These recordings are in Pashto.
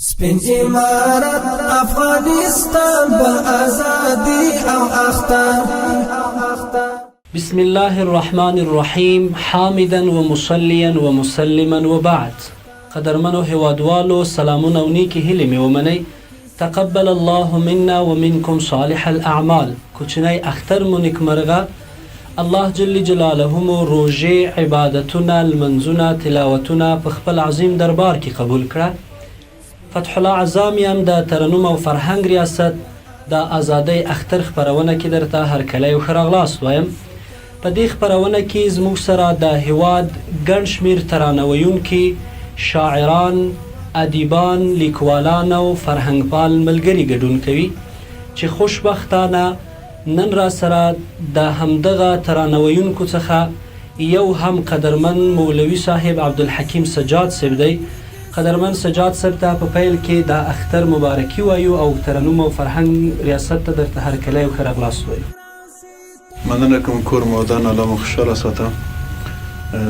سپین امارت افغانستان با آزادی او اختر. بسم الله الرحمن الرحیم حامدا و مصلیا و مسلما و بعد. قدرمنو هوادوالو سلامونه و نیکی هیلې مې ومنئ. تقبل الله منا و منکم صالح الاعمال. کوچنی اختر مو نیکمرغه. الله جل جلاله مو روژې عبادتونه لمنځونه تلاوتونه په خپل عظیم دربار کې قبول کړه. فتح الله عزام یم د ترنم او فرهنګ ریاست د ازادۍ اختر خپرونه کې درته هرکلی او ښه راغلاست وایم. په دې خپرونه کې زموږ سره د هیواد ګڼ شمېر ترانه ویونکي شاعران ادیبان لیکوالان او فرهنګپال ملګري ګډون کوي چې خوشبختانه نن را سره د همدغه ترانه ویونکو څخه یو هم قدرمن مولوي صاحب عبدالحکیم سجاد صاحب دی. قدرمن سجاد صاحب ته په پیل کې د اختر مبارکي وایو او ترنم او فرهنګ ریاست ته درته هرکلی او ښه راغلاست وایو. مننه کوم کور مو ودان الله مو خوشحاله ساتم.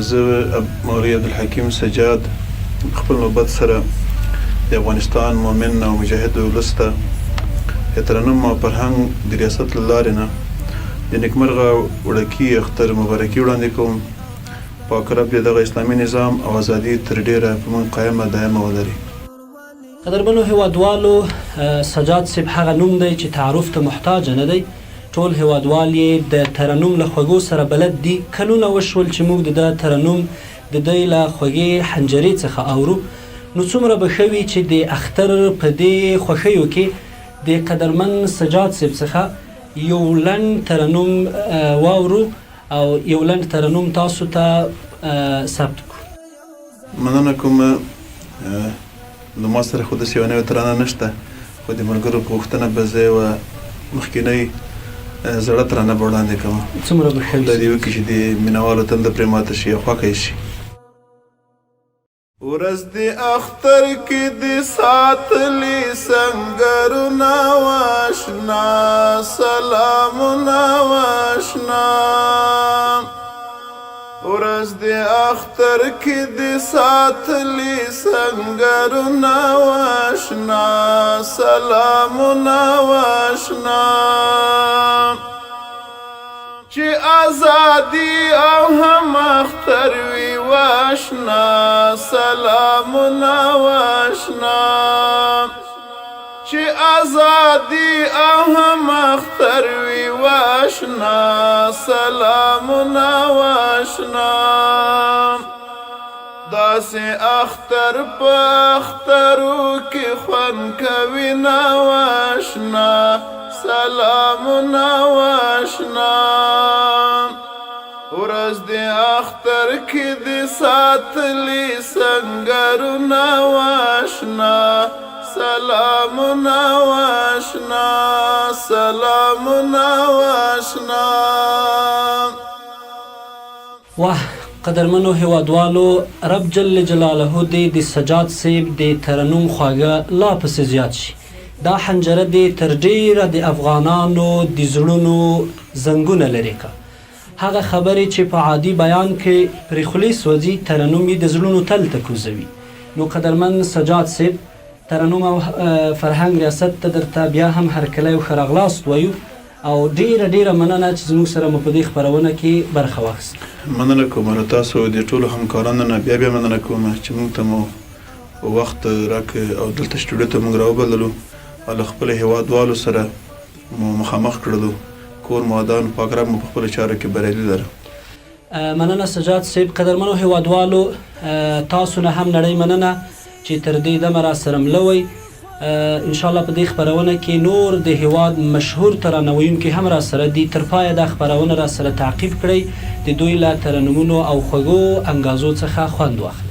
زه مولوي عبدالحکیم سجاد خپل نوبت سره د افغانستان مؤمن او مجاهد ولس ته د ترنم او فرهنګ د ریاست له لارې نه د نیکمرغه وړکي اختر مبارکي وړاندې کوم. پاک رب دې دغه اسلامي نظام او ازادي تر ډیره په موږ قایمه دایمه ولري. قدرمنو هیوادوالو سجاد صاحب هغه نوم دی چې تعارف ته محتاج نه دی. ټول هیوادوال یې د ترنم له خوږو سره بلد دي. کلونه وشول چې موږ د ترنم د دی له خوږې حنجرې څخه اورو. نو څومره به ښه وي چې د اختر په دې خوښیو کې د قدرمن سجاد صاحب څخه یو لنډ ترنم واورو او یو لنډ ترنم تاسو ته ثبت کړو. مننه کوم. له ما سره خو داسې یوه نوې ترانه نشته، خو د ملګرو په غوښتنه به زه یوه مخکینۍ زړه ترانه به وړاندې کوم. څومره به ښه وي دا دې وکړي چې د مینهوالو تنده پرې ماته شي او خوښه یې شي. ورځ د اختر کې د ساتلي سنګرونه واشنا سلامونه واشنا. ورځ د اختر کې د ساتلي سنګرونه واشنا سلامونه واشنا. چې ازادي او هم اختر وي واشنا سلامونه واشنا. چې ازادي او هم اختر وي واشنا سلامونه واشنا. داسې اختر په اخترو کې خوند کوي نه واشنا سلامونه واشنا. ورځ د اختر کې د ساتلي سنګرونه واشنا سلامونه واشنا سلامونه واشنا. واه قدرمنو هیوادوالو رب جل جلاله دې د سجاد صاحب د ترنم خواږه لا پسې زیات شي. دا حنجره دې تر ډیره د افغانانو د زړونو زنګونه لرې که. هغه خبرې چې په عادي بیان کې پرې خولې سوځي ترنم یې د زړونو تل ته کوزوي. نو قدرمن سجاد صاحب ترنم او فرهنګ ریاست ته درته بیا هم هرکلی او ښه راغلاست وایو او ډیره ډیره مننه چې زموږ سره مو په دې خپرونه کې برخه واخیست. مننه کوم له تاسو د ټولو همکارانو نه بیا بیا مننه کوم چې موږ ته مو وخت راکړ او دلته سټوډیو ته موږ راوبللو او له خپلو هیوادوالو سره مو مخامخ کړلو. کور مو ودان پاک رب مو په خپلو چارو کې بریالي لره. مننه سجاد صاحب. قدرمنو هیوادوالو تاسو نه هم نړۍ مننه چې تر دې دمه را سره مله وئ. انشاءالله په دې خپرونه کې نور د هیواد مشهور ترانه ویونکي هم را سره دي. تر پایه دا خپرونه را سره تعقیب کړئ. د دوی له ترنمونو او خوږو انګازو څخه خوند واخلئ.